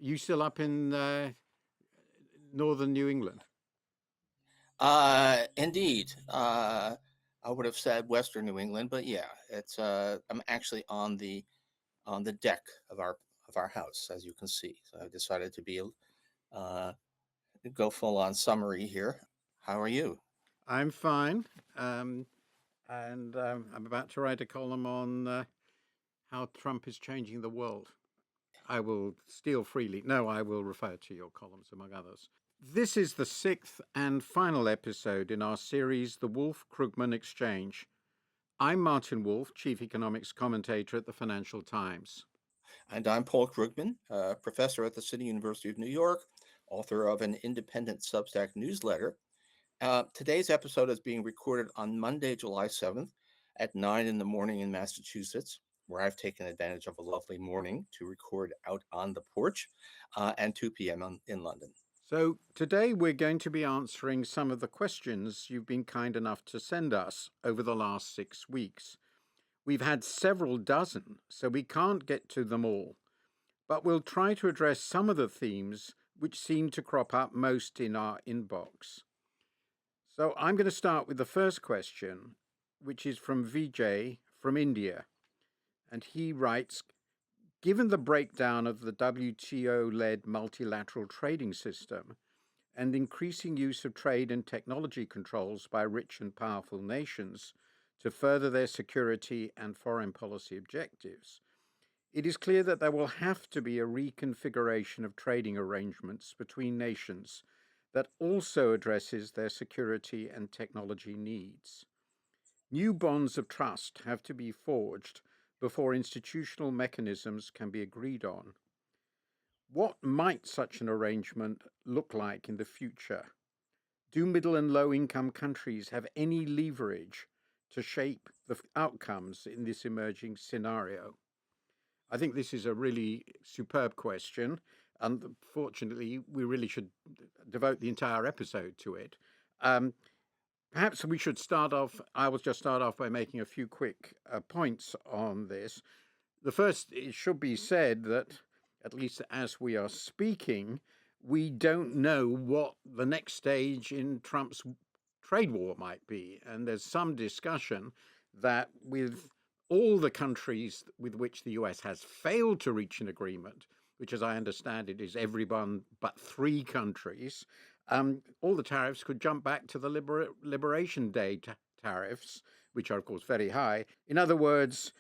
You still up in northern New England? Indeed. I would have said Western New England, but yeah, it's I'm actually on the deck of our house, as you can see. So I decided to be uh go full on summary here. How are you? I'm fine. Um, and I'm about to write a column on how Trump is changing the world. I will steal freely. No, I will refer to your columns, among others. This is the sixth and final episode in our series, The Wolff-Krugman Exchange. I'm Martin Wolff, Chief Economics Commentator at the Financial Times. And I'm Paul Krugman, professor at the City University of New York, author of an independent Substack newsletter. Today's episode is being recorded on Monday, July 7th at 9 in the morning in Massachusetts, where I've taken advantage of a lovely morning to record out on the porch, and 2 p.m. in London. So today we're going to be answering some of the questions you've been kind enough to send us over the last 6 weeks. We've had several dozen, so we can't get to them all, but we'll try to address some of the themes which seem to crop up most in our inbox. So I'm going to start with the first question, which is from Vijay from India. And he writes, given the breakdown of the WTO-led multilateral trading system and increasing use of trade and technology controls by rich and powerful nations to further their security and foreign policy objectives, it is clear that there will have to be a reconfiguration of trading arrangements between nations that also addresses their security and technology needs. New bonds of trust have to be forged before institutional mechanisms can be agreed on. What might such an arrangement look like in the future? Do middle and low-income countries have any leverage to shape the outcomes in this emerging scenario? I think this is a really superb question, and fortunately, we really should devote the entire episode to it. Perhaps we should start off, I will just start off by making a few quick points on this. The first, it should be said that, at least as we are speaking, we don't know what the next stage in Trump's trade war might be. And there's some discussion that with all the countries with which the US has failed to reach an agreement, which as I understand it is everyone but 3 countries, all the tariffs could jump back to the Liberation Day tariffs, which are of course very high. In other words,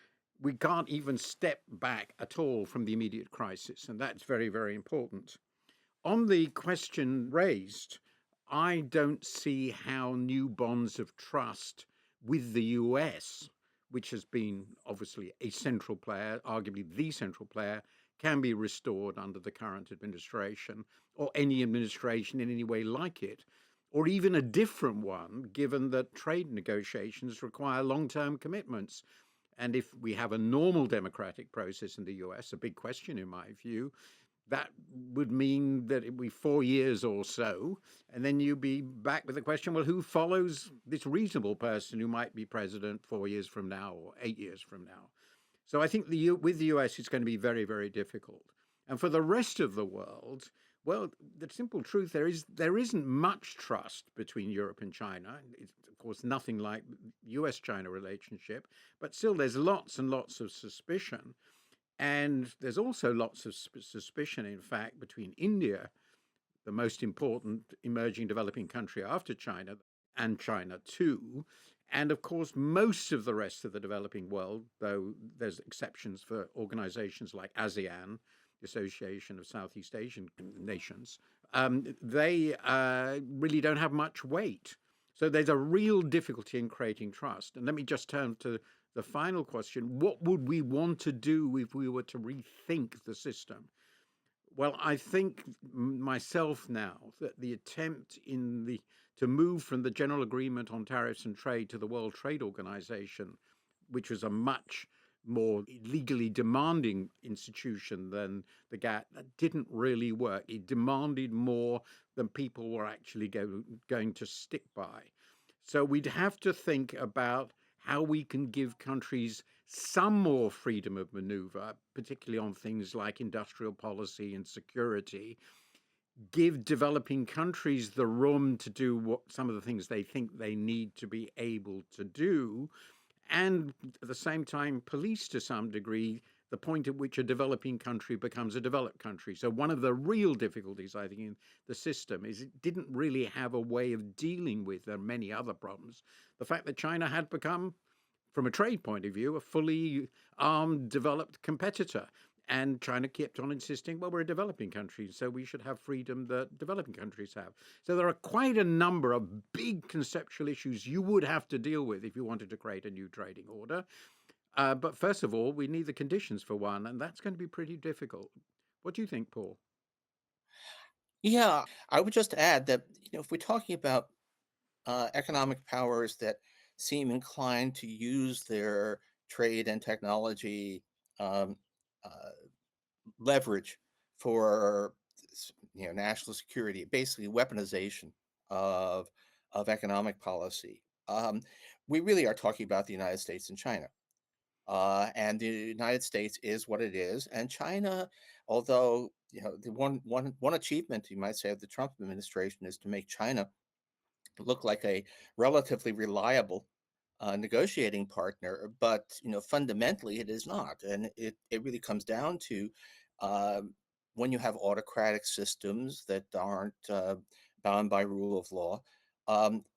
we can't even step back at all from the immediate crisis, and that's very, very important. On the question raised, I don't see how new bonds of trust with the US, which has been obviously a central player, arguably the central player, can be restored under the current administration or any administration in any way like it, or even a different one, given that trade negotiations require long-term commitments. And if we have a normal democratic process in the US, a big question in my view, that would mean that it would be 4 years or so, and then you'd be back with the question, well, who follows this reasonable person who might be president 4 years from now or 8 years from now? So I think with the US, it's going to be very, very difficult. And for the rest of the world, well, the simple truth there isn't much trust between Europe and China. It's, of course, nothing like US-China relationship, but still there's lots and lots of suspicion. And there's also lots of suspicion, in fact, between India, the most important emerging developing country after China, and China too. And of course, most of the rest of the developing world, though there's exceptions for organizations like ASEAN, the Association of Southeast Asian Nations, they really don't have much weight. So there's a real difficulty in creating trust. And let me just turn to the final question. What would we want to do if we were to rethink the system? Well, I think myself now that the attempt to move from the General Agreement on Tariffs and Trade to the World Trade Organization, which was a much more legally demanding institution than the GATT, that didn't really work. It demanded more than people were actually going to stick by. So we'd have to think about how we can give countries some more freedom of maneuver, particularly on things like industrial policy and security, give developing countries the room to do some of the things they think they need to be able to do, and at the same time police to some degree the point at which a developing country becomes a developed country. So one of the real difficulties, I think, in the system is it didn't really have a way of dealing with, there are many other problems, the fact that China had become, from a trade point of view, a fully armed, developed competitor. And China kept on insisting, well, we're a developing country, so we should have freedom that developing countries have. So there are quite a number of big conceptual issues you would have to deal with if you wanted to create a new trading order. But first of all, we need the conditions for one, and that's going to be pretty difficult. What do you think, Paul? Yeah, I would just add that, if we're talking about economic powers that seem inclined to use their trade and technology um, uh, leverage for national security, basically weaponization of economic policy. We really are talking about the United States and China. And the United States is what it is, and China, although the one achievement you might say of the Trump administration is to make China look like a relatively reliable negotiating partner, but fundamentally it is not, and it really comes down to um, when you have autocratic systems that aren't bound by rule of law.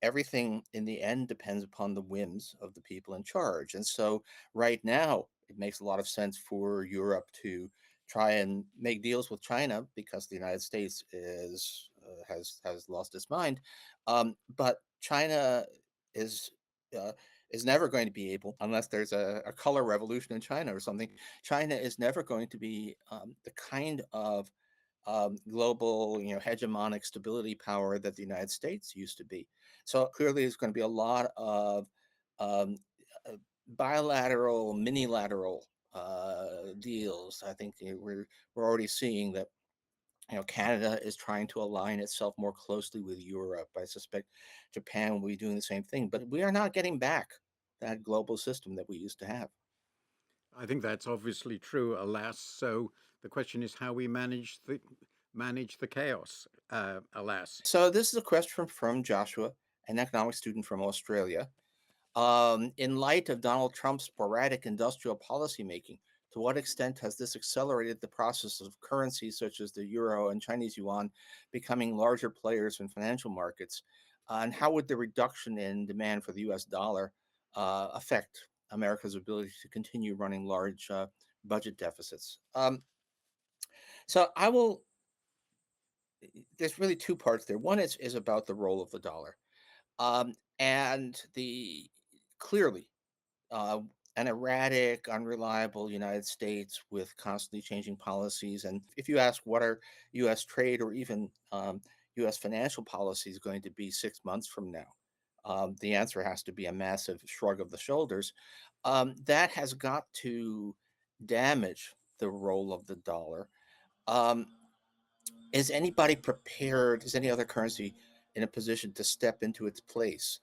Everything in the end depends upon the whims of the people in charge, and so right now it makes a lot of sense for Europe to try and make deals with China because the United States has lost its mind, but China is uh, is never going to be able, unless there's a color revolution in China or something. China is never going to be the kind of global, hegemonic stability power that the United States used to be. So clearly, there's going to be a lot of um, uh, bilateral, minilateral deals. I think we're already seeing that Canada is trying to align itself more closely with Europe. I suspect Japan will be doing the same thing, but we are not getting back that global system that we used to have. I think that's obviously true, alas. So the question is how we manage the chaos, alas. So this is a question from Joshua, an economics student from Australia. In light of Donald Trump's sporadic industrial policy making, to what extent has this accelerated the process of currencies such as the euro and Chinese yuan becoming larger players in financial markets? And how would the reduction in demand for the US dollar affect America's ability to continue running large budget deficits? So I will, there's really two parts there. One is about the role of the dollar. And the clearly uh, an erratic, unreliable United States with constantly changing policies. And if you ask what are U.S. trade or even U.S. financial policies going to be 6 months from now, the answer has to be a massive shrug of the shoulders. That has got to damage the role of the dollar. Um, is anybody prepared? Is any other currency in a position to step into its place?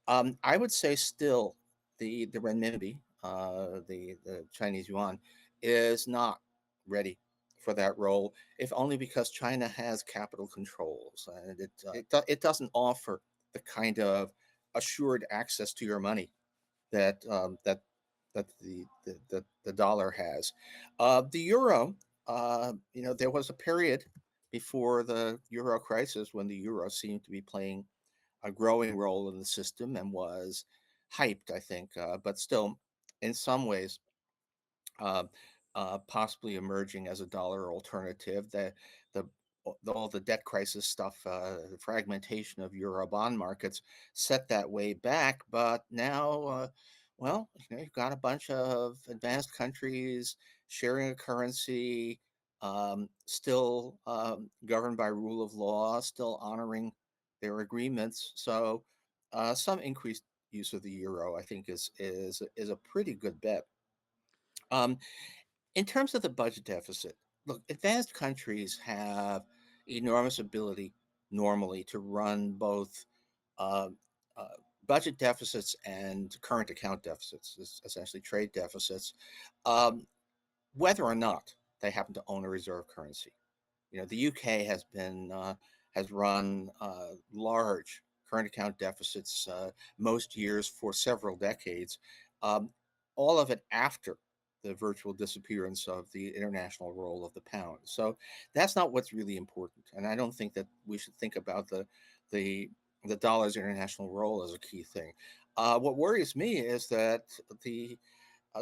I would say still the renminbi, the Chinese yuan, is not ready for that role, if only because China has capital controls and it doesn't offer the kind of assured access to your money that the dollar has. The euro, there was a period before the euro crisis when the euro seemed to be playing a growing role in the system and was hyped, I think, but still, in some ways, uh, possibly emerging as a dollar alternative. The all the debt crisis stuff, the fragmentation of euro bond markets set that way back. But now, well, you've got a bunch of advanced countries sharing a currency, still governed by rule of law, still honoring their agreements. So, some increased use of the euro, I think, is a pretty good bet. Um, in terms of the budget deficit, look, advanced countries have enormous ability normally to run both uh, uh, budget deficits and current account deficits, essentially trade deficits, um, whether or not they happen to own a reserve currency. The UK has run large current account deficits most years for several decades, um, all of it after the virtual disappearance of the international role of the pound. So that's not what's really important, and I don't think that we should think about the the dollar's international role as a key thing. What worries me is that the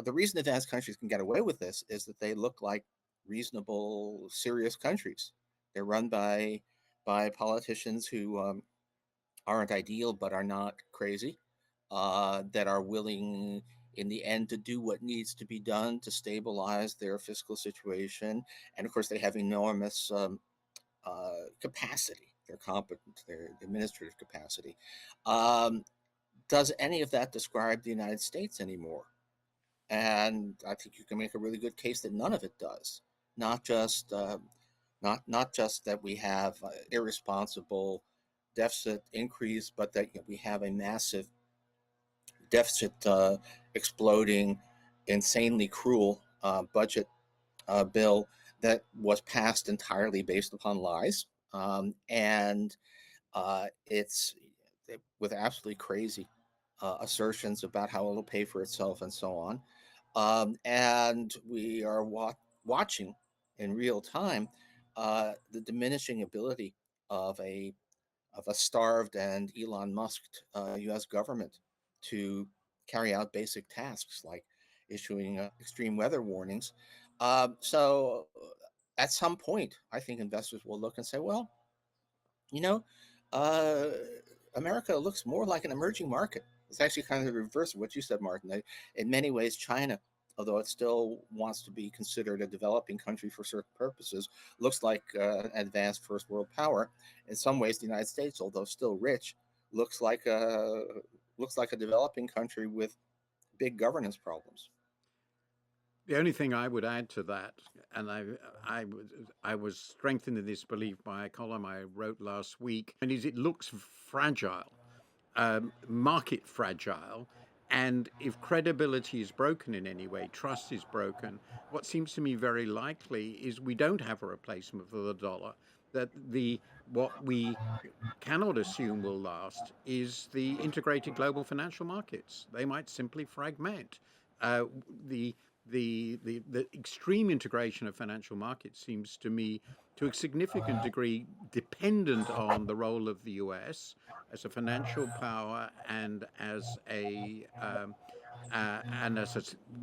the reason advanced countries can get away with this is that they look like reasonable, serious countries. They're run by politicians who aren't ideal but are not crazy, that are willing in the end to do what needs to be done to stabilize their fiscal situation. And of course, they have enormous capacity. They're competent, their administrative capacity. Um, does any of that describe the United States anymore? And I think you can make a really good case that none of it does. Not just not just that we have irresponsible deficit increase, but that we have a massive deficit exploding, insanely cruel budget bill that was passed entirely based upon lies, and it's with absolutely crazy assertions about how it'll pay for itself and so on. And we are watching in real time the diminishing ability of a starved and Elon Musked U.S. government to carry out basic tasks like issuing extreme weather warnings. So at some point, I think investors will look and say, well, you know, uh, America looks more like an emerging market. It's actually kind of the reverse of what you said, Martin. In many ways, China, although it still wants to be considered a developing country for certain purposes, looks like an advanced first world power. In some ways, the United States, although still rich, looks like a developing country with big governance problems. The only thing I would add to that, and I, was, I was strengthened in this belief by a column I wrote last week, and is it looks fragile, market fragile, and if credibility is broken in any way, trust is broken, what seems to me very likely is we don't have a replacement for the dollar. That the what we cannot assume will last is the integrated global financial markets. They might simply fragment. Uh, the the extreme integration of financial markets seems to me to a significant degree dependent on the role of the US as a financial power and as a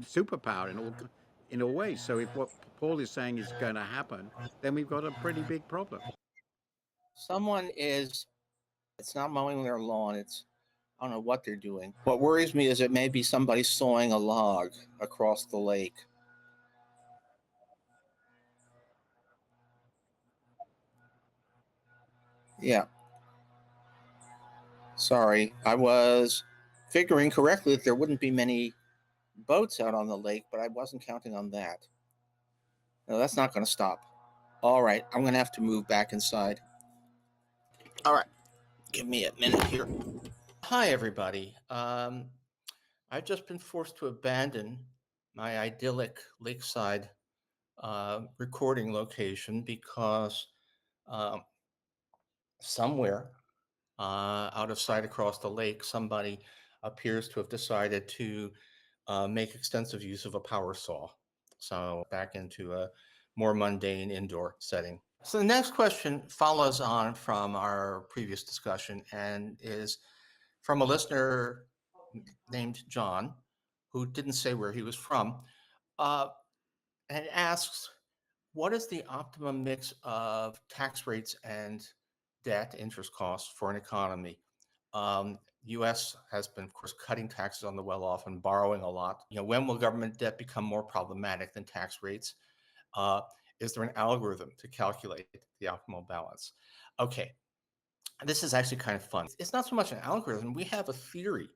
superpower in all ways. So if what Paul is saying is going to happen, then we've got a pretty big problem. Someone is, it's not mowing their lawn, it's, I don't know what they're doing. What worries me is it may be somebody sawing a log across the lake. Yeah, sorry. I was figuring correctly that there wouldn't be many boats out on the lake, but I wasn't counting on that. No, that's not going to stop. All right, I'm going to have to move back inside. All right, give me a minute here. Hi, everybody. I've just been forced to abandon my idyllic lakeside recording location because um, somewhere out of sight across the lake, somebody appears to have decided to make extensive use of a power saw. So back into a more mundane indoor setting. So the next question follows on from our previous discussion and is from a listener named John, who didn't say where he was from, uh, and asks, what is the optimum mix of tax rates and debt interest costs for an economy? U.S. has been, of course, cutting taxes on the well-off and borrowing a lot. When will government debt become more problematic than tax rates? Uh, is there an algorithm to calculate the optimal balance? Okay, this is actually kind of fun. It's not so much an algorithm. We have a theory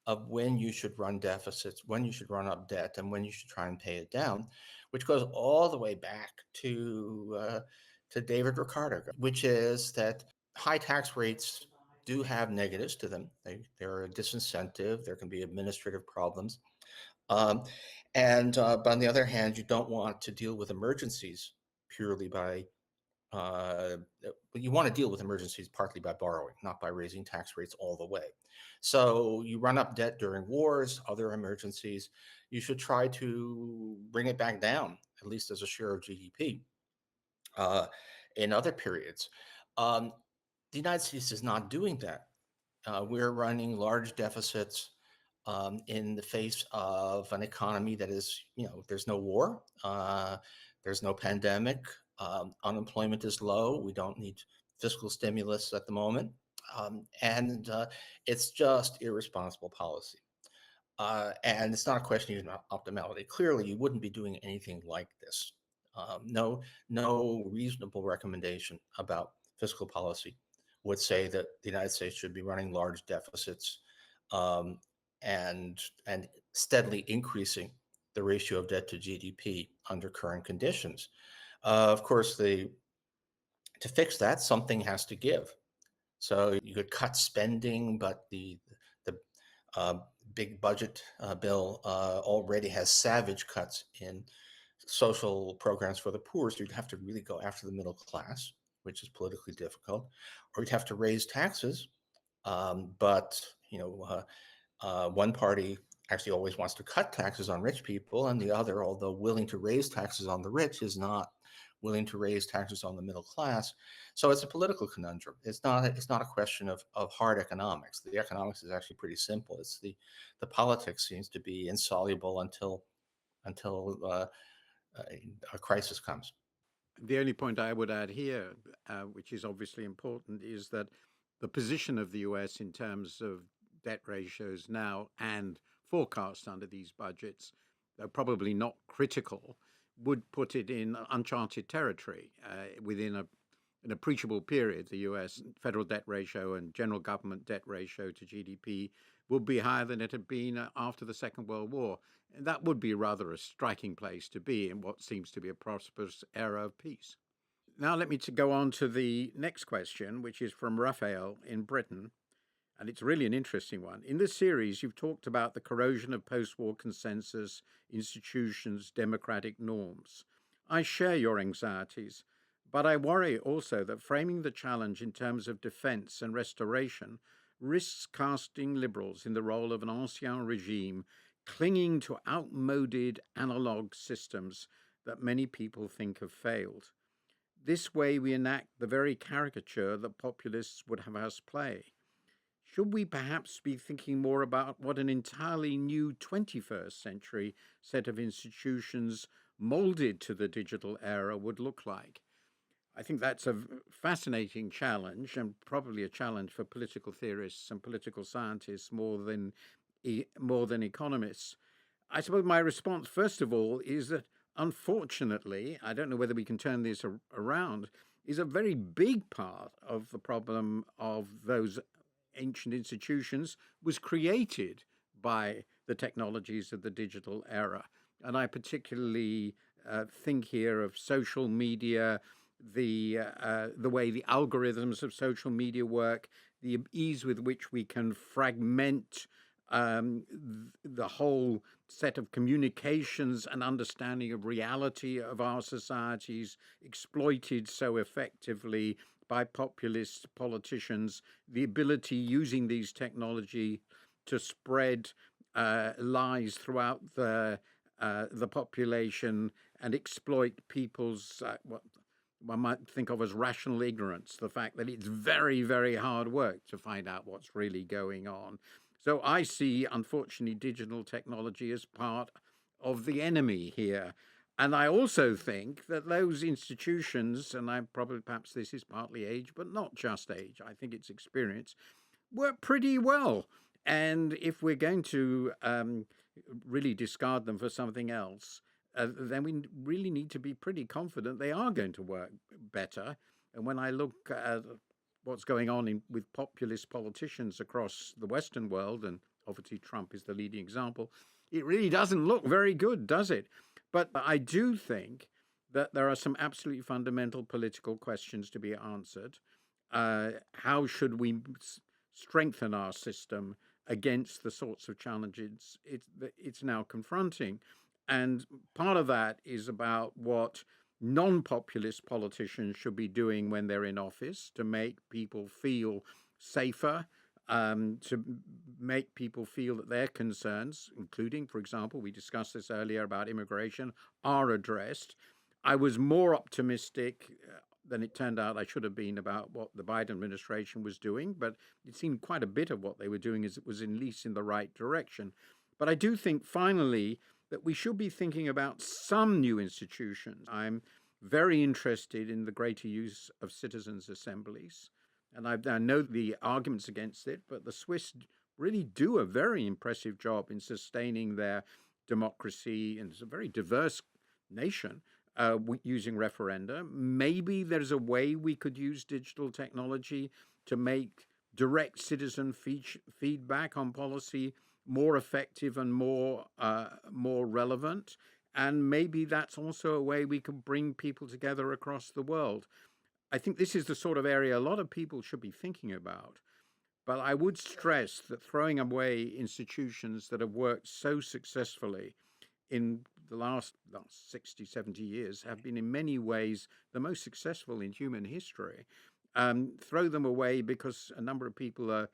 of when you should run deficits, when you should run up debt, and when you should try and pay it down, which goes all the way back to David Ricardo, which is that high tax rates do have negatives to them. They're a disincentive. There can be administrative problems. Um, but on the other hand, you don't want to deal with emergencies purely by uh, you want to deal with emergencies partly by borrowing, not by raising tax rates all the way. So you run up debt during wars, other emergencies. You should try to bring it back down, at least as a share of GDP uh, in other periods. Um, the United States is not doing that. We're running large deficits in the face of an economy that is, there's no war, there's no pandemic, unemployment is low. We don't need fiscal stimulus at the moment. And it's just irresponsible policy. And it's not a question of optimality. Clearly, you wouldn't be doing anything like this. No reasonable recommendation about fiscal policy would say that the United States should be running large deficits um, and steadily increasing the ratio of debt to GDP under current conditions. Of course, to fix that, something has to give. So you could cut spending, but the uh, big budget bill already has savage cuts in social programs for the poor. So you'd have to really go after the middle class, which is politically difficult, or you'd have to raise taxes. But one party actually always wants to cut taxes on rich people, and the other, although willing to raise taxes on the rich, is not willing to raise taxes on the middle class. So it's a political conundrum. It's not a question of hard economics. The economics is actually pretty simple. It's the politics seems to be insoluble until a crisis comes. The only point I would add here, which is obviously important, is that the position of the US in terms of debt ratios now and forecast under these budgets, though probably not critical, would put it in uncharted territory within an appreciable period. The US federal debt ratio and general government debt ratio to GDP would be higher than it had been after the Second World War. And that would be rather a striking place to be in what seems to be a prosperous era of peace. Now, let me go on to the next question, which is from Raphael in Britain. And it's really an interesting one. In this series, you've talked about the corrosion of post-war consensus, institutions, democratic norms. I share your anxieties, but I worry also that framing the challenge in terms of defense and restoration risks casting liberals in the role of an ancien regime clinging to outmoded analog systems that many people think have failed. This way, we enact the very caricature that populists would have us play. Should we perhaps be thinking more about what an entirely new 21st century set of institutions molded to the digital era would look like? I think that's a fascinating challenge, and probably a challenge for political theorists and political scientists more than economists. I suppose my response, first of all, is that unfortunately, I don't know whether we can turn this around, is a very big part of the problem of those ancient institutions was created by the technologies of the digital era. And I particularly think here of social media, the way the algorithms of social media work, the ease with which we can fragment the whole set of communications and understanding of reality of our societies exploited so effectively by populist politicians, the ability using these technology to spread lies throughout the population and exploit people's what one might think of as rational ignorance, the fact that it's very, very hard work to find out what's really going on. So I see, unfortunately, digital technology as part of the enemy here. And I also think that those institutions, and perhaps this is partly age, but not just age, I think it's experience, work pretty well. And if we're going to really discard them for something else, then we really need to be pretty confident they are going to work better. And when I look at what's going on with populist politicians across the Western world, and obviously Trump is the leading example, it really doesn't look very good, does it? But I do think that there are some absolutely fundamental political questions to be answered. How should we strengthen our system against the sorts of challenges it's now confronting. And part of that is about what non-populist politicians should be doing when they're in office to make people feel safer, to make people feel that their concerns, including, for example, we discussed this earlier about immigration, are addressed. I was more optimistic than it turned out I should have been about what the Biden administration was doing, but it seemed quite a bit of what they were doing as it was at least in the right direction. But I do think finally that we should be thinking about some new institutions. I'm very interested in the greater use of citizens' assemblies, and I know the arguments against it, but the Swiss really do a very impressive job in sustaining their democracy, and it's a very diverse nation using referenda. Maybe there's a way we could use digital technology to make direct citizen feedback on policy more effective and more relevant. And maybe that's also a way we could bring people together across the world. I think this is the sort of area a lot of people should be thinking about. But I would stress that throwing away institutions that have worked so successfully in the last 60, 70 years have been in many ways the most successful in human history. Throw them away because a number of people are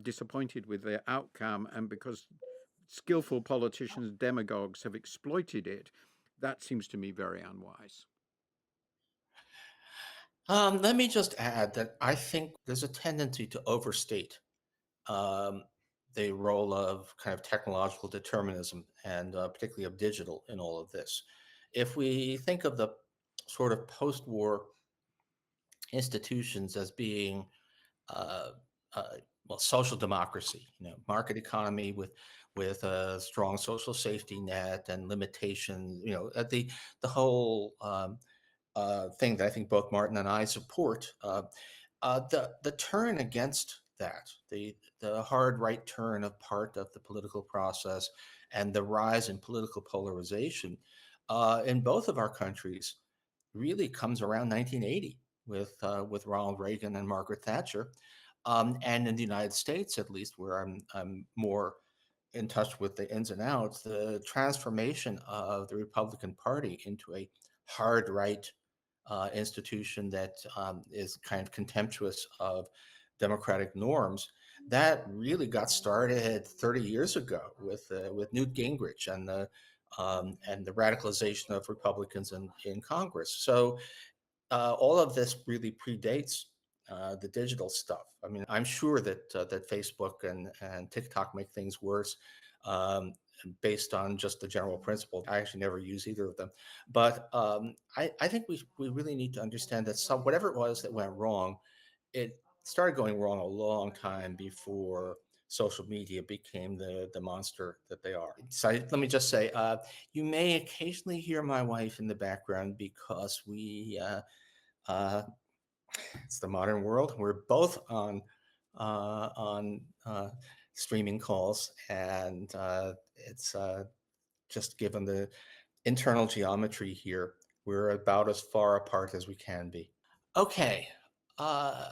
disappointed with their outcome and because skillful politicians, demagogues have exploited it. That seems to me very unwise. Let me just add that I think there's a tendency to overstate um, the role of kind of technological determinism and particularly of digital in all of this. If we think of the sort of post-war institutions as being uh, uh, well, social democracy, market economy with a strong social safety net and limitations, the whole thing that I think both Martin and I support. The turn against that, the hard right turn of part of the political process, and the rise in political polarization in both of our countries really comes around 1980 with Ronald Reagan and Margaret Thatcher, and in the United States, at least, where I'm more in touch with the ins and outs, the transformation of the Republican Party into a hard right institution that is kind of contemptuous of democratic norms. That really got started 30 years ago with Newt Gingrich and the radicalization of Republicans in Congress. So all of this really predates the digital stuff. I mean, I'm sure that Facebook and TikTok make things worse based on just the general principle. I actually never use either of them, but I think we really need to understand that whatever it was that went wrong, it started going wrong a long time before social media became the monster that they are. So let me just say, you may occasionally hear my wife in the background because uh, it's the modern world. We're both on streaming calls, and it's just given the internal geometry here, we're about as far apart as we can be. Okay. Uh,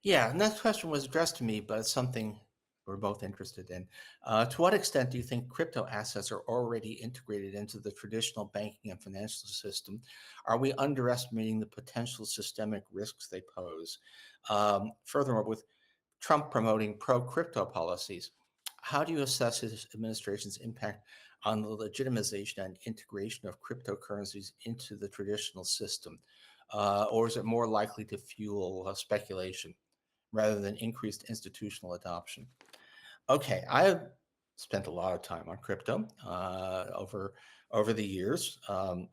yeah, next question was addressed to me, but it's something we're both interested in. To what extent do you think crypto assets are already integrated into the traditional banking and financial system? Are we underestimating the potential systemic risks they pose? Furthermore, with Trump promoting pro-crypto policies, how do you assess his administration's impact on the legitimization and integration of cryptocurrencies into the traditional system? Or is it more likely to fuel speculation rather than increased institutional adoption? Okay, I've spent a lot of time on crypto over the years. Um,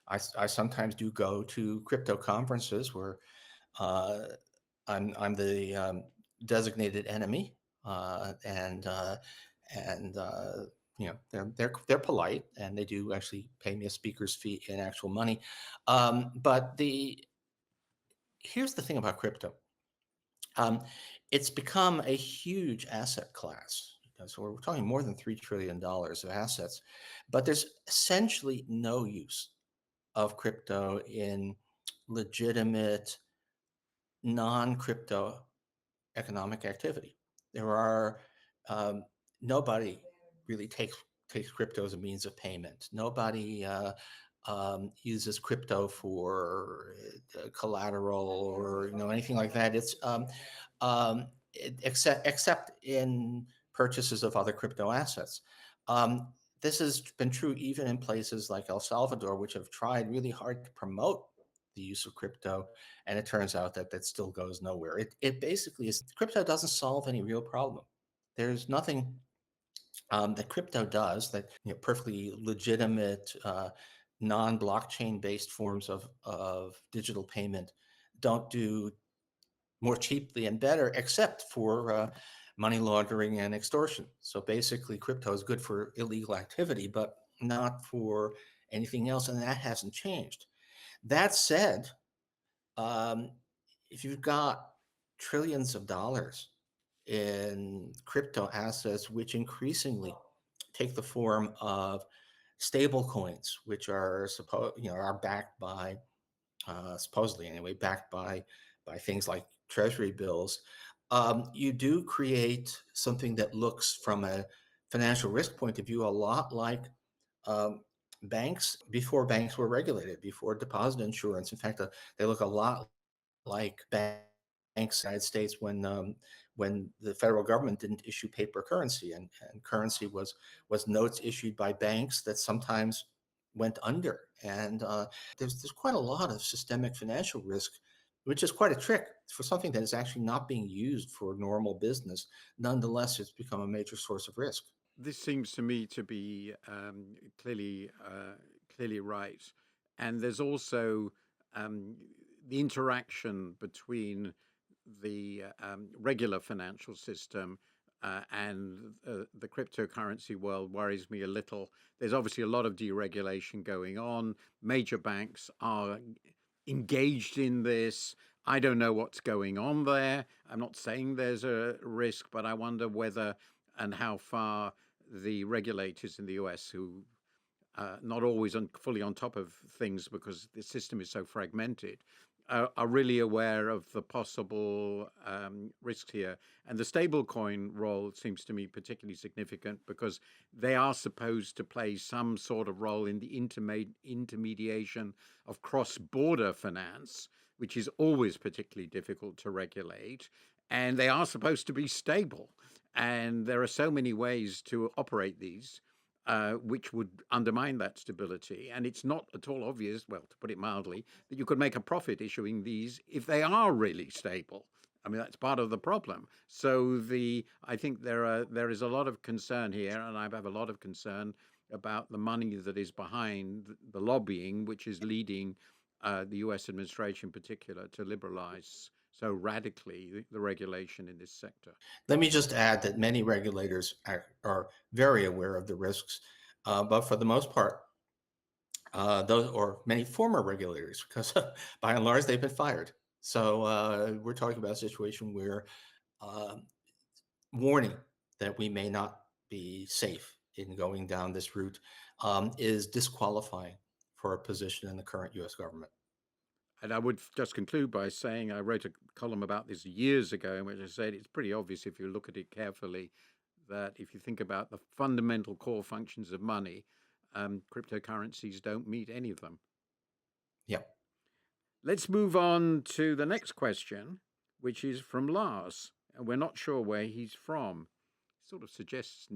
I sometimes do go to crypto conferences where uh, I'm the designated enemy, and they're polite and they do actually pay me a speaker's fee in actual money. But here's the thing about crypto. Um, it's become a huge asset class. So we're talking more than $3 trillion of assets, but there's essentially no use of crypto in legitimate non-crypto economic activity. There are nobody really takes crypto as a means of payment. Nobody uses crypto for collateral or anything like that. It's except in purchases of other crypto assets. Um, this has been true even in places like El Salvador, which have tried really hard to promote the use of crypto, and it turns out that that still goes nowhere. It basically is crypto doesn't solve any real problem. There's nothing that crypto does that perfectly legitimate non-blockchain based forms of digital payment don't do more cheaply and better, except for money laundering and extortion. So basically, crypto is good for illegal activity, but not for anything else, and that hasn't changed. That said, um, if you've got trillions of dollars in crypto assets, which increasingly take the form of stable coins, which are are backed by supposedly anyway, backed by things like treasury bills, you do create something that looks from a financial risk point of view a lot like um, banks before banks were regulated, before deposit insurance. In fact, they look a lot like banks in the United States when the federal government didn't issue paper currency, and currency was notes issued by banks that sometimes went under. And there's quite a lot of systemic financial risk, which is quite a trick for something that is actually not being used for normal business. Nonetheless, it's become a major source of risk. This seems to me to be clearly right, and there's also um, the interaction between the regular financial system and the cryptocurrency world worries me a little. There's obviously a lot of deregulation going on. Major banks are engaged in this. I don't know what's going on there. I'm not saying there's a risk, but I wonder whether and how far the regulators in the US, who not always fully on top of things because the system is so fragmented, are really aware of the possible risks here. And the stablecoin role seems to me particularly significant because they are supposed to play some sort of role in the intermediation of cross-border finance, which is always particularly difficult to regulate. And they are supposed to be stable. And there are so many ways to operate these which would undermine that stability. And it's not at all obvious, well, to put it mildly, that you could make a profit issuing these if they are really stable. I mean, that's part of the problem. So I think there is a lot of concern here, and I have a lot of concern about the money that is behind the lobbying, which is leading the U.S. administration, in particular, to liberalize so radically the regulation in this sector. Let me just add that many regulators are very aware of the risks, but for the most part, those or many former regulators, because by and large they've been fired. So we're talking about a situation where uh, warning that we may not be safe in going down this route is disqualifying for a position in the current U.S. government. And I would just conclude by saying I wrote a column about this years ago in which I said it's pretty obvious if you look at it carefully that if you think about the fundamental core functions of money, cryptocurrencies don't meet any of them. Yeah. Let's move on to the next question, which is from Lars. And we're not sure where he's from. Sort of suggests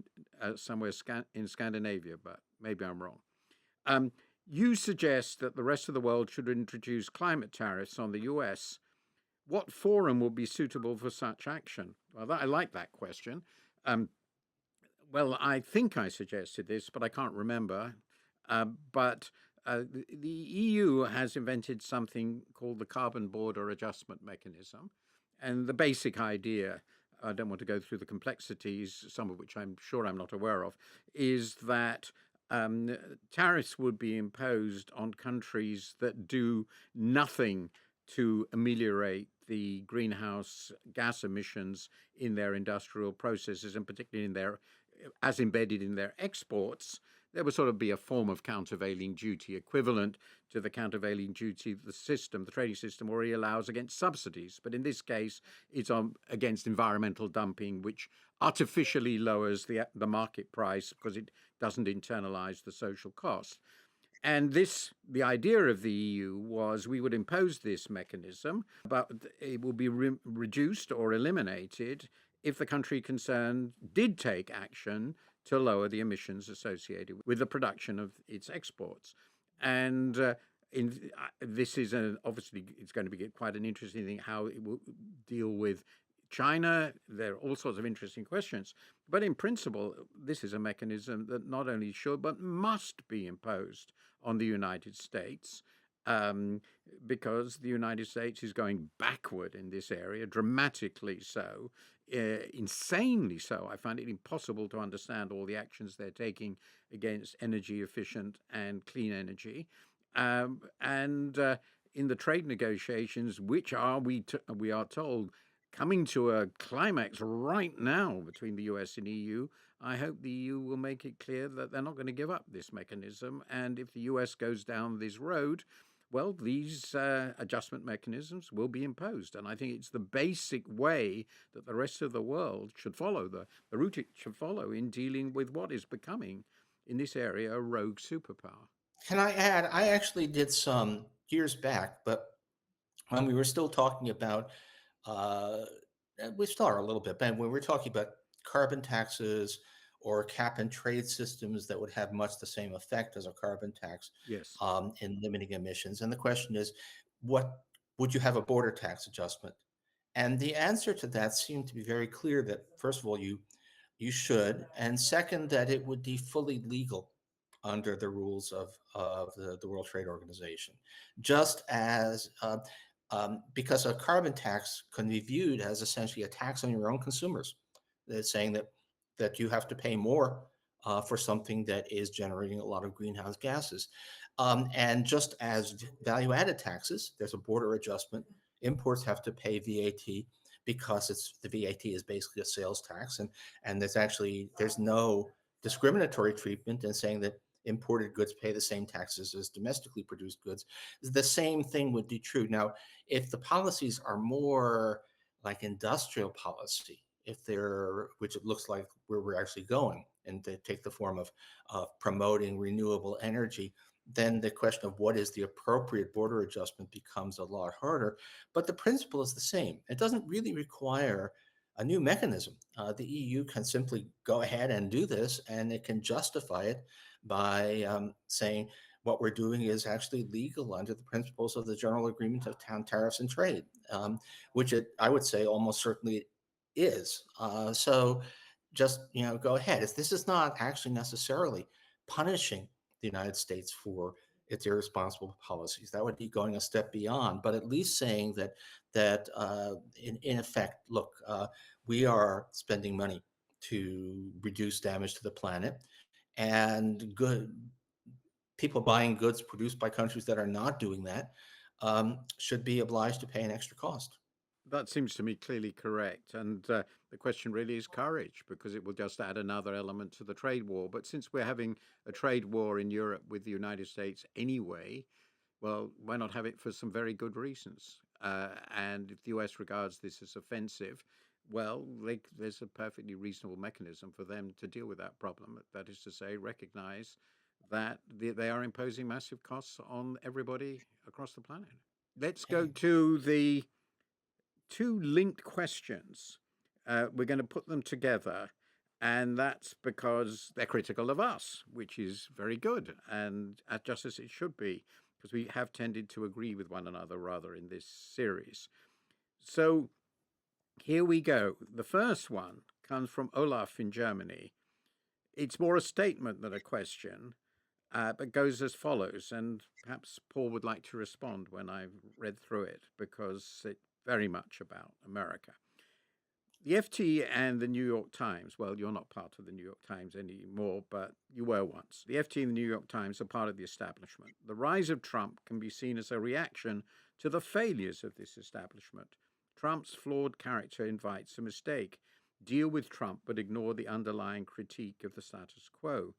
somewhere in Scandinavia, but maybe I'm wrong. Um, you suggest that the rest of the world should introduce climate tariffs on the US. What forum would be suitable for such action? Well, I like that question. Um, well, I think I suggested this, but I can't remember. But the EU has invented something called the Carbon Border Adjustment Mechanism. And the basic idea, I don't want to go through the complexities, some of which I'm sure I'm not aware of, is that um, tariffs would be imposed on countries that do nothing to ameliorate the greenhouse gas emissions in their industrial processes, and particularly in their as embedded in their exports. there would sort of be a form of countervailing duty equivalent to the countervailing duty the system, the trading system, already allows against subsidies. But in this case, it's against environmental dumping, which artificially lowers the market price because it doesn't internalize the social cost. And the idea of the EU was we would impose this mechanism, but it will be reduced or eliminated if the country concerned did take action to lower the emissions associated with the production of its exports. And this is obviously it's going to be quite an interesting thing how it will deal with China. There are all sorts of interesting questions. But in principle, this is a mechanism that not only should, but must be imposed on the United States, because the United States is going backward in this area, dramatically so, insanely so. I find it impossible to understand all the actions they're taking against energy efficient and clean energy. And in the trade negotiations, which we are told coming to a climax right now between the US and EU, I hope the EU will make it clear that they're not going to give up this mechanism. And if the US goes down this road, well, these adjustment mechanisms will be imposed. And I think it's the basic way that the rest of the world should follow, the route it should follow in dealing with what is becoming, in this area, a rogue superpower. Can I add? I actually did some years back, but when we were still talking about, uh, we still are a little bit, but when we were talking about carbon taxes or cap and trade systems that would have much the same effect as a carbon tax Yes. in limiting emissions. And the question is, what would you have a border tax adjustment? And the answer to that seemed to be very clear that, first of all, you should, and second, that it would be fully legal under the rules of the World Trade Organization, just as because a carbon tax can be viewed as essentially a tax on your own consumers. It's saying that you have to pay more for something that is generating a lot of greenhouse gases. And just as value-added taxes, there's a border adjustment. Imports have to pay VAT because the VAT is basically a sales tax, and there's no discriminatory treatment in saying that imported goods pay the same taxes as domestically produced goods. The same thing would be true. Now, if the policies are more like industrial policy, which it looks like where we're actually going, and they take the form of promoting renewable energy, then the question of what is the appropriate border adjustment becomes a lot harder. But the principle is the same. It doesn't really require a new mechanism. The EU can simply go ahead and do this, and it can justify it by saying what we're doing is actually legal under the principles of the General Agreement of Tariffs and Trade, which I would say almost certainly is. So just go ahead. This is not actually necessarily punishing the United States for its irresponsible policies. That would be going a step beyond, but at least saying that in effect, look, we are spending money to reduce damage to the planet, and people buying goods produced by countries that are not doing that should be obliged to pay an extra cost. That seems to me clearly correct. And the question really is courage, because it will just add another element to the trade war. But since we're having a trade war in Europe with the United States anyway, well, why not have it for some very good reasons? And if the US regards this as offensive, well, there's a perfectly reasonable mechanism for them to deal with that problem. That is to say, recognize that they are imposing massive costs on everybody across the planet. Let's go to the two linked questions. We're going to put them together, and that's because they're critical of us, which is very good, and just as it should be, because we have tended to agree with one another rather in this series. So here we go. The first one comes from Olaf in Germany. It's more a statement than a question, but goes as follows. And perhaps Paul would like to respond when I've read through it, because it's very much about America. The FT and the New York Times, well, you're not part of the New York Times anymore, but you were once. The FT and the New York Times are part of the establishment. The rise of Trump can be seen as a reaction to the failures of this establishment. Trump's flawed character invites a mistake. Deal with Trump, but ignore the underlying critique of the status quo.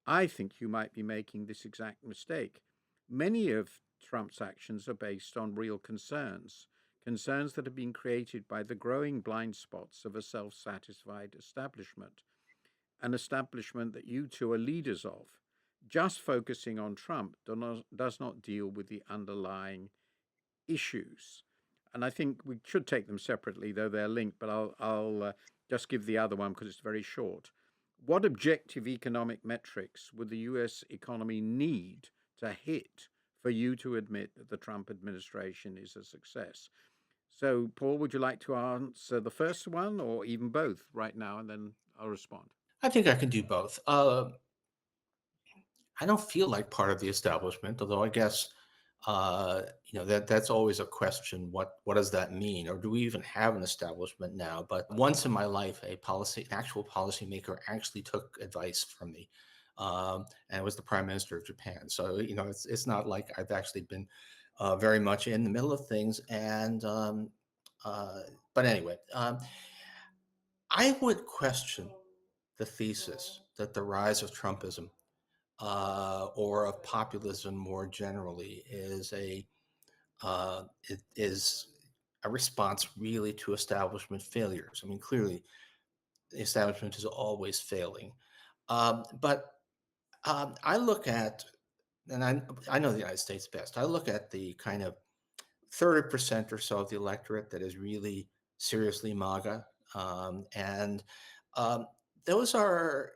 I think you might be making this exact mistake. Many of Trump's actions are based on real concerns, concerns that have been created by the growing blind spots of a self satisfied establishment, an establishment that you two are leaders of. Just focusing on Trump does not deal with the underlying issues. And I think we should take them separately, though they're linked, but I'll just give the other one because it's very short. What objective economic metrics would the US economy need to hit for you to admit that the Trump administration is a success? So, Paul, would you like to answer the first one or even both right now, and then I'll respond? I think I can do both. I don't feel like part of the establishment, although I guess that's always a question. What does that mean, or do we even have an establishment now? But once in my life, an actual policymaker, actually took advice from me, and it was the Prime Minister of Japan. So it's not like I've actually been very much in the middle of things. And uh, but anyway, I would question the thesis that the rise of Trumpism or of populism more generally is a response really to establishment failures. I mean, clearly, the establishment is always failing, but I look at, and I know the United States best. I look at the kind of 30% or so of the electorate that is really seriously MAGA, and um, those are,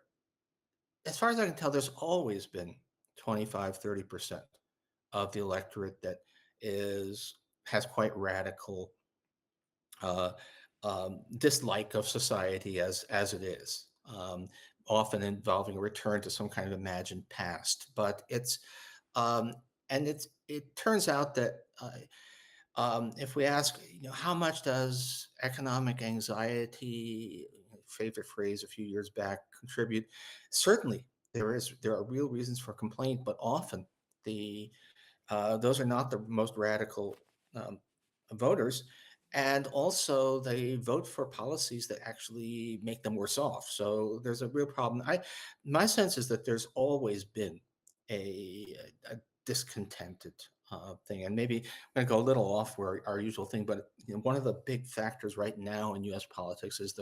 as far as I can tell, there's always been 25-30% of the electorate that has quite radical uh, dislike of society as it is, often involving a return to some kind of imagined past. But um, it turns out that if we ask, how much does economic anxiety, favorite phrase a few years back, contribute? Certainly, there are real reasons for complaint, but often the those are not the most radical um, voters, and also they vote for policies that actually make them worse off. So there's a real problem. My sense is that there's always been a discontented thing, and maybe I'm going to go a little off where our usual thing, but one of the big factors right now in U.S. politics is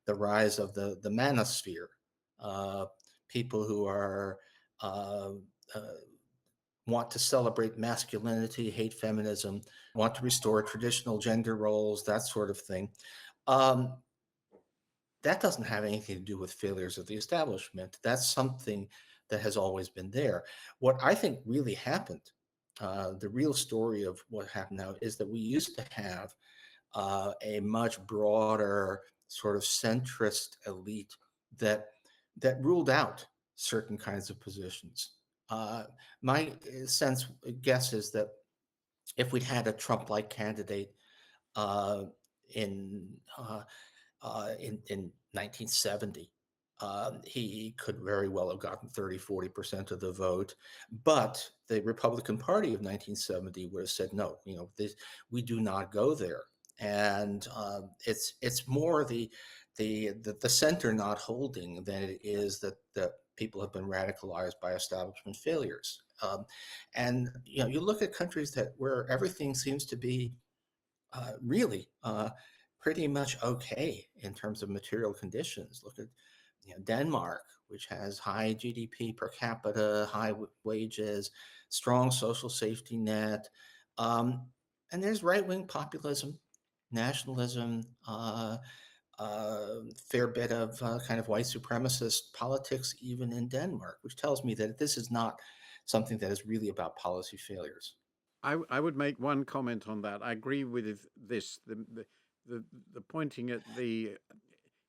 the rise of the manosphere, uh, people who are uh, uh, want to celebrate masculinity, hate feminism, want to restore traditional gender roles, that sort of thing. Um, that doesn't have anything to do with failures of the establishment. That's something that has always been there. What I think really happened, the real story of what happened now, is that we used to have a much broader sort of centrist elite that ruled out certain kinds of positions. Uh, my guess is that if we'd had a Trump-like candidate uh, in in 1970, he could very well have gotten 30-40% of the vote. But the Republican Party of 1970 would have said, no, we do not go there. And it's more the center not holding than it is that people have been radicalized by establishment failures. And you look at countries where everything seems to be really pretty much okay in terms of material conditions. Look at Denmark, which has high GDP per capita, high wages, strong social safety net, um, and there's right-wing populism, nationalism, fair bit of kind of white supremacist politics even in Denmark, which tells me that this is not something that is really about policy failures. I would make one comment on that. I agree with this. The pointing at the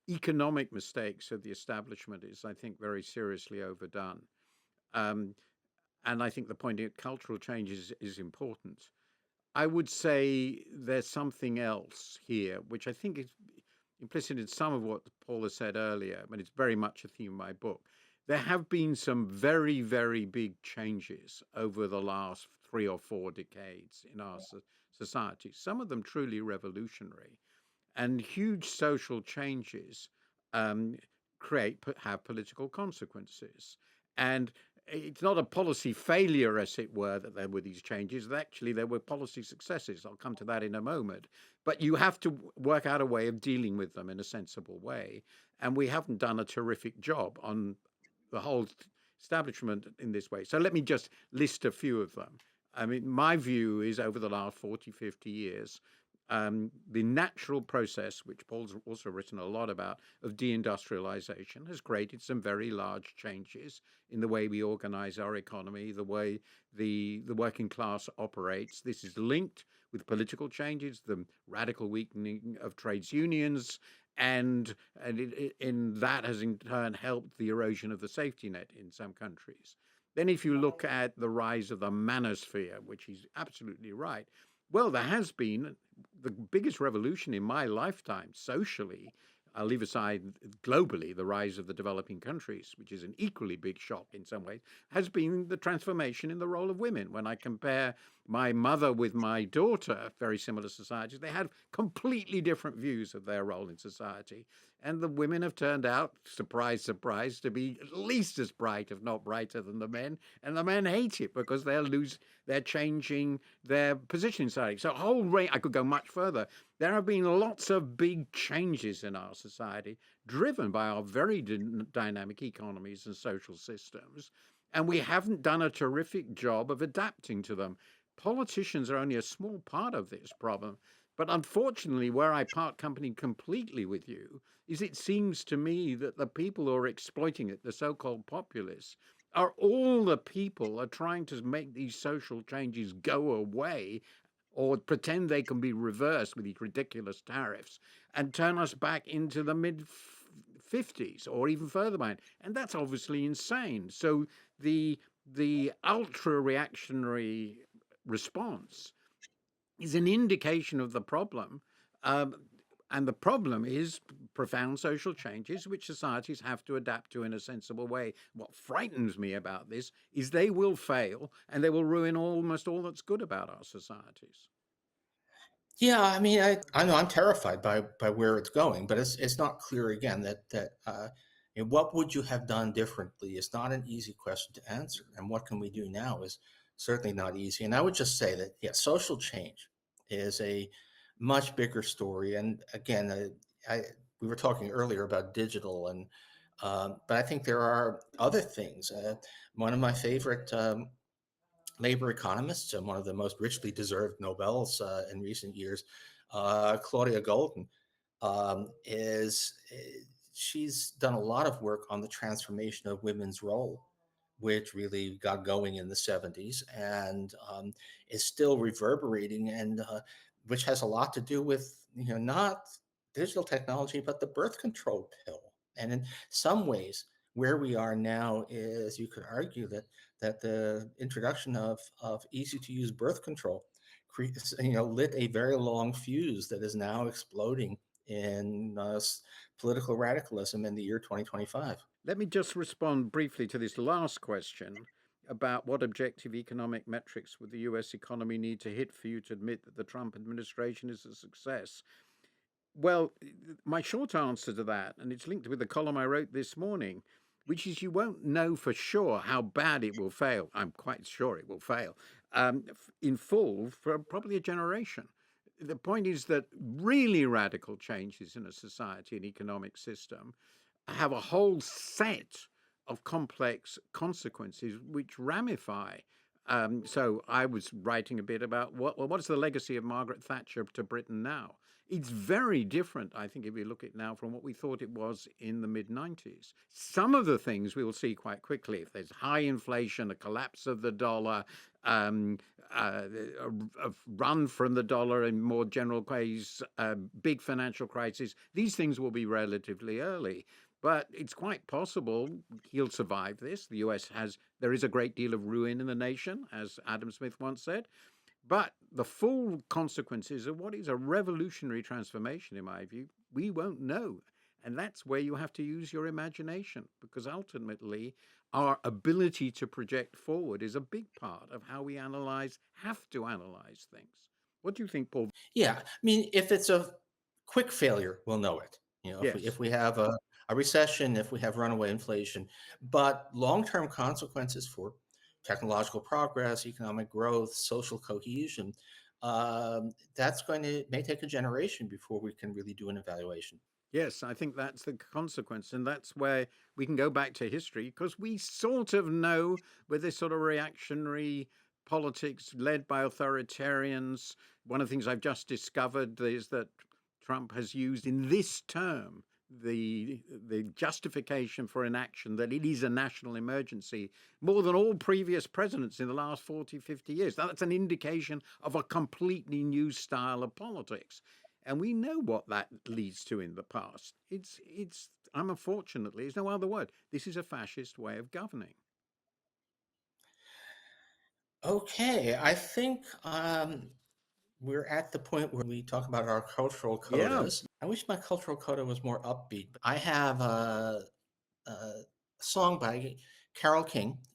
economic mistakes of the establishment is, I think, very seriously overdone. Um, and I think the pointing at cultural changes is important. I would say there's something else here, which I think is implicit in some of what Paul has said earlier, but it's very much a theme of my book. There have been some very, very big changes over the last 3 or 4 decades in our society, some of them truly revolutionary. And huge social changes um, have political consequences. And it's not a policy failure, as it were, that there were these changes. Actually, there were policy successes. I'll come to that in a moment. But you have to work out a way of dealing with them in a sensible way. And we haven't done a terrific job on the whole establishment in this way. So let me just list a few of them. I mean, my view is over the last 40, 50 years, the natural process, which Paul's also written a lot about, of deindustrialization has created some very large changes in the way we organize our economy, the way the working class operates. This is linked with political changes, the radical weakening of trades unions, and that has in turn helped the erosion of the safety net in some countries. Then, if you look at the rise of the manosphere, which he's absolutely right, well, there has been the biggest revolution in my lifetime socially. I'll leave aside globally the rise of the developing countries, which is an equally big shock in some ways, has been the transformation in the role of women. When I compare my mother with my daughter, very similar societies, they had completely different views of their role in society. And the women have turned out, surprise, surprise, to be at least as bright, if not brighter, than the men. And the men hate it because they're changing their position in society. So a whole range, I could go much further. There have been lots of big changes in our society driven by our very dynamic economies and social systems. And we haven't done a terrific job of adapting to them. Politicians are only a small part of this problem. But unfortunately, where I part company completely with you is it seems to me that the people who are exploiting it, the so-called populists, are all the people are trying to make these social changes go away or pretend they can be reversed with these ridiculous tariffs and turn us back into the mid 50s or even further behind. And that's obviously insane. So the ultra reactionary response is an indication of the problem. Um, and the problem is profound social changes, which societies have to adapt to in a sensible way. What frightens me about this is they will fail and they will ruin almost all that's good about our societies. Yeah, I mean, I know I'm terrified by where it's going, but it's not clear again what would you have done differently is not an easy question to answer, and what can we do now is certainly not easy. And I would just say that yeah, social change is a much bigger story. And again, we were talking earlier about digital, and but I think there are other things. One of my favorite labor economists and one of the most richly deserved Nobels in recent years, Claudia Golden, is she's done a lot of work on the transformation of women's role, which really got going in the 70s and is still reverberating, and which has a lot to do with not digital technology but the birth control pill. And in some ways, where we are now is you could argue that the introduction of easy to use birth control lit a very long fuse that is now exploding in political radicalism in the year 2025. Let me just respond briefly to this last question about what objective economic metrics would the US economy need to hit for you to admit that the Trump administration is a success. Well, my short answer to that, and it's linked with the column I wrote this morning, which is you won't know for sure how bad it will fail. I'm quite sure it will fail in full for probably a generation. The point is that really radical changes in a society and economic system have a whole set of complex consequences which ramify. So I was writing a bit about what's the legacy of Margaret Thatcher to Britain now? It's very different, I think, if you look at it now from what we thought it was in the mid 90s. Some of the things we will see quite quickly. If there's high inflation, a collapse of the dollar, um, a run from the dollar in more general ways, big financial crisis, these things will be relatively early. But it's quite possible he'll survive this. There is a great deal of ruin in the nation, as Adam Smith once said. But the full consequences of what is a revolutionary transformation, in my view, we won't know. And that's where you have to use your imagination, because ultimately our ability to project forward is a big part of how we have to analyze things. What do you think, Paul? Yeah, I mean, if it's a quick failure, we'll know it. If we Yes. if we have a recession if we have runaway inflation, but long-term consequences for technological progress, economic growth, social cohesion, that's going to may take a generation before we can really do an evaluation. Yes, I think that's the consequence. And that's where we can go back to history because we sort of know with this sort of reactionary politics led by authoritarians. One of the things I've just discovered is that Trump has used in this term the justification for inaction that it is a national emergency more than all previous presidents in the last 40, 50 years. That's an indication of a completely new style of politics. And we know what that leads to in the past. Unfortunately, there's no other word. This is a fascist way of governing. Okay, I think we're at the point where we talk about our cultural Yeah. codas. I wish my cultural coda was more upbeat. I have a song by Carole King,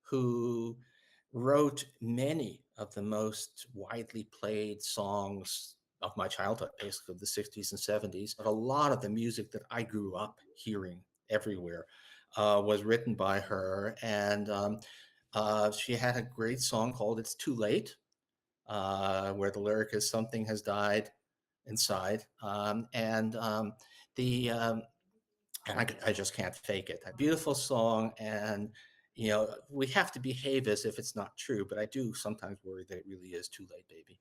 who wrote many of the most widely played songs of my childhood, basically of the 60s and 70s. A lot of the music that I grew up hearing everywhere was written by her. And she had a great song called It's Too Late, where the lyric is something has died inside. The and I just can't fake it. A beautiful song, and we have to behave as if it's not true, but I do sometimes worry that it really is too late, baby.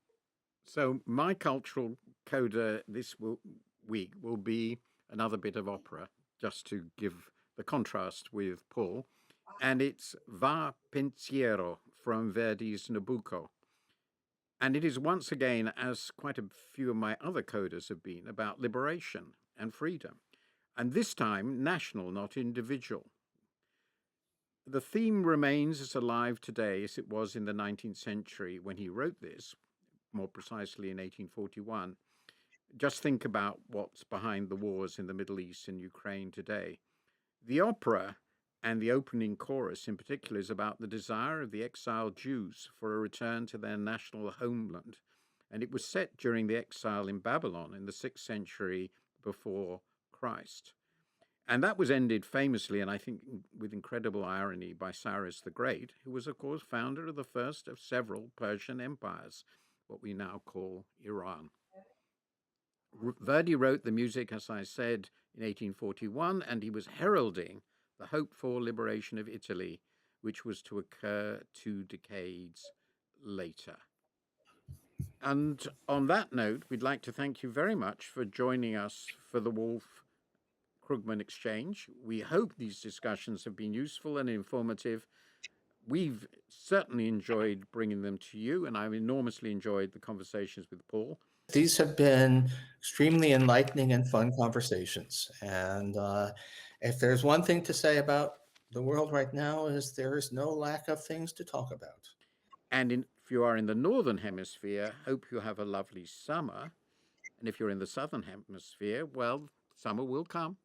So my cultural coda week will be another bit of opera, just to give the contrast with Paul. And it's Va Pensiero from Verdi's Nabucco. And it is once again, as quite a few of my other codas have been, about liberation and freedom. And this time, national, not individual. The theme remains as alive today as it was in the 19th century when he wrote this, more precisely in 1841. Just think about what's behind the wars in the Middle East and Ukraine today. The opera and the opening chorus in particular is about the desire of the exiled Jews for a return to their national homeland. And it was set during the exile in Babylon in the 6th century before Christ. And that was ended famously, and I think with incredible irony, by Cyrus the Great, who was, of course, founder of the first of several Persian empires, what we now call Iran. Verdi wrote the music, as I said, in 1841, and he was heralding the hoped for liberation of Italy, which was to occur 2 decades later. And on that note, we'd like to thank you very much for joining us for the Wolf Krugman Exchange. We hope these discussions have been useful and informative. We've certainly enjoyed bringing them to you, and I've enormously enjoyed the conversations with Paul. These have been extremely enlightening and fun conversations. And if there's one thing to say about the world right now is there is no lack of things to talk about. And if you are in the Northern Hemisphere, hope you have a lovely summer. And if you're in the Southern Hemisphere, well, summer will come.